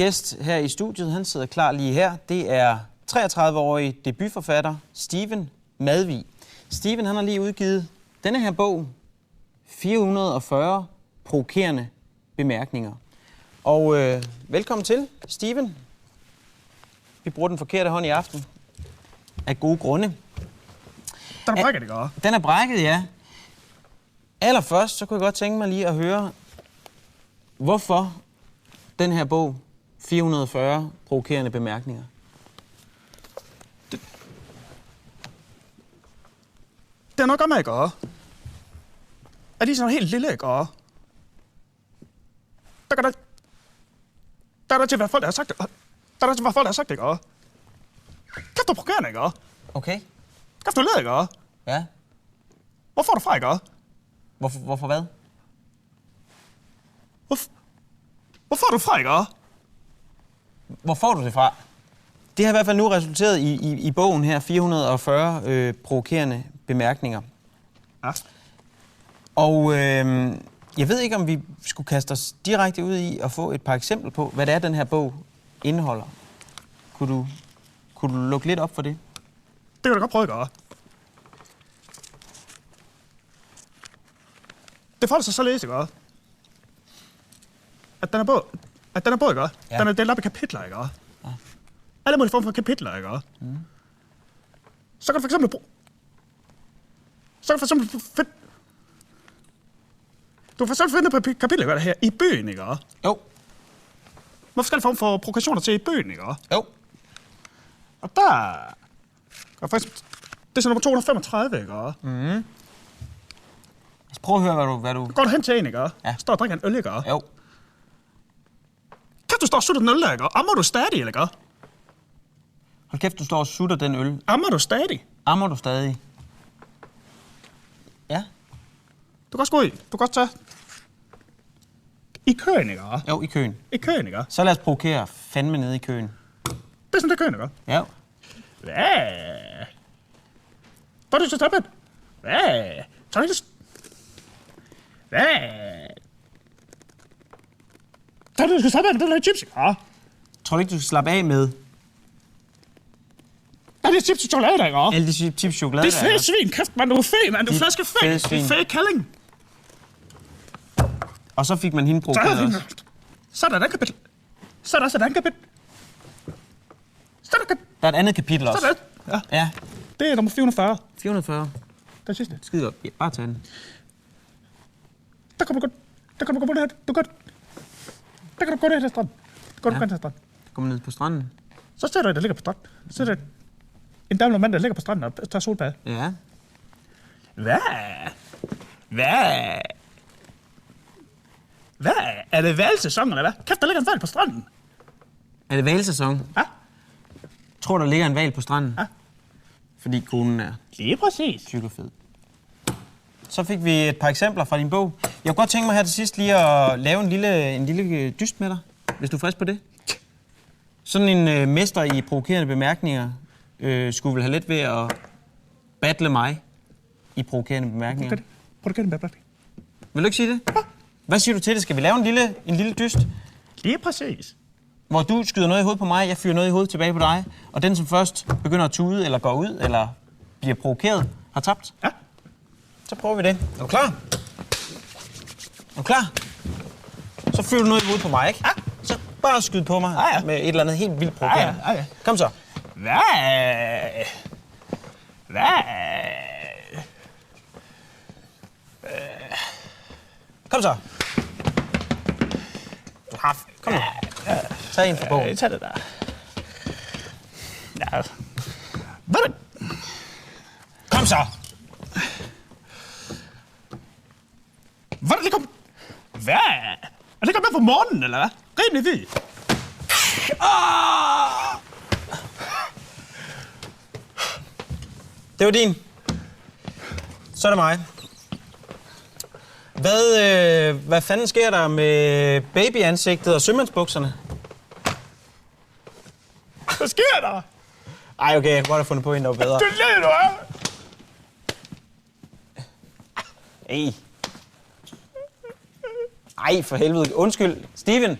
Gæst her i studiet, han sidder klar lige her. Det er 33-årig debutforfatter Steven Madvig. Steven, han har lige udgivet denne her bog, 440 provokerende bemærkninger. Og velkommen til, Steven. Vi bruger den forkerte hånd i aften. Af gode grunde. Den er brækket, ikke? Den er brækket, ja. Allerførst, så kunne jeg godt tænke mig lige at høre, hvorfor den her bog, 440 provokerende bemærkninger. Det er nok om, ikke? Er de sådan helt lille, ikke? Der er der til, hvad folk har sagt. Der er der til, hvad folk har sagt, ikke? Kæft, du provokerende, ikke? Okay. Kæft, du leder, ikke? Ja. Hvor får du fra, ikke? Hvorfor hvad? Hvor får du fra, ikke? Hvor får du det fra? Det har i hvert fald nu resulteret i bogen her, 440 provokerende bemærkninger. Ja. Og jeg ved ikke, om vi skulle kaste os direkte ud i at få et par eksempler på, hvad det er, den her bog indeholder. Kunne du lukke lidt op for det? Det kan du godt prøve, ikke? Det forholder sig så læse, ikke? At den er bog, ikke? Ja. Den er delt op i kapitler, ikke? Ja. Alle mulige former for kapitler, ikke? Så kan du for eksempel du får selv finde på kapitler, hvad der her, i bøgen, ikke? Jo. Hvor forskellige former for provokationer til i bøgen, ikke? Jo. Og der er faktisk, det er så nummer 235, ikke? Lad os prøve at høre, hvad du... Går du hen til en, ikke? Ja. Står og drikker en øl, ikke? Jo. Kan du stå og sutte den øl, ikke? Ammer du stadig, ikke? Hold kæft, du står og sutter den øl. Ammer du stadig? Ammer du stadig? Ja. Du kan også gå i. Du kan også tage... I køen, ikke? Jo, i køen. I køen, ikke? Så lad os provokere fandme nede i køen. Det er sådan, det køen, ikke? Ja. Hvad? Hvor er du så stoppet? Hvad? Så er det... Hvad? Så er du skal stoppe med den der chips, ikke? Tror du ikke, du skal slappe af med Der er det chips til chokolade, ikke? alle de chips chokolade? Det er fede svin. Kæft, man. Du er fed, mand. Du er flaske fed. fede Du svin. er fed kælling. Og så fik man hende provokeret også. Så er der den kapitel. Så er der den kapitel. Så er der kapitel. Der er et andet kapitel også. Sådan. Ja. Ja. Det er nummer 440. 440. Den sidste. Skide godt. Ja, bare tag den. Der kan du gå. Der kan du gå ned. Der kan du gå ned til stranden. Går du Ja. hen til stranden. Kom ned på stranden. Så ser du, der ligger på stranden. Så ser du en dame og mand, der ligger på stranden og tager solbad. Ja. Hvad? Er det valgsæson, eller hvad? Kæft, der ligger en valg på stranden. Er det valsæson? Ja. Tror der ligger en val på stranden? Ja. Fordi konen er Lige præcis. tyk og fed. Så fik vi et par eksempler fra din bog. Jeg kunne godt tænke mig her til sidst lige at lave en lille dyst med dig, hvis du er frisk på det. Sådan en mester i provokerende bemærkninger skulle vel have let ved at battle mig i provokerende bemærkninger. Prøv at det. Vil du ikke sige det? Ja. Hvad siger du til det? Skal vi lave en lille dyst, Lige præcis. hvor du skyder noget i hovedet på mig, jeg fyrer noget i hovedet tilbage på dig, og den, som først begynder at tude, eller går ud, eller bliver provokeret, har tabt? Ja. Så prøver vi det. Er du klar? Er du klar? Så fyrer du noget i hovedet på mig, ikke? Ja. Så bare skyd på mig Ja. med et eller andet helt vildt provokerende. Ja. Kom så. Hvad? Kom så. Du har... Kom nu. Tag en fra bogen. Tag det der. Ja. Hvad? Kom så. Hvad er det kom? Hvad? Er det kommet med på morgenen, eller hvad? Rimelig hvid. Det var din. Så er det mig. Hvad fanden sker der med babyansigtet og sømandsbukserne? Hvad sker der? Ej, okay, jeg kunne godt have fundet på en, der var bedre. Det led, du er. Ej, for helvede. Undskyld. Steven.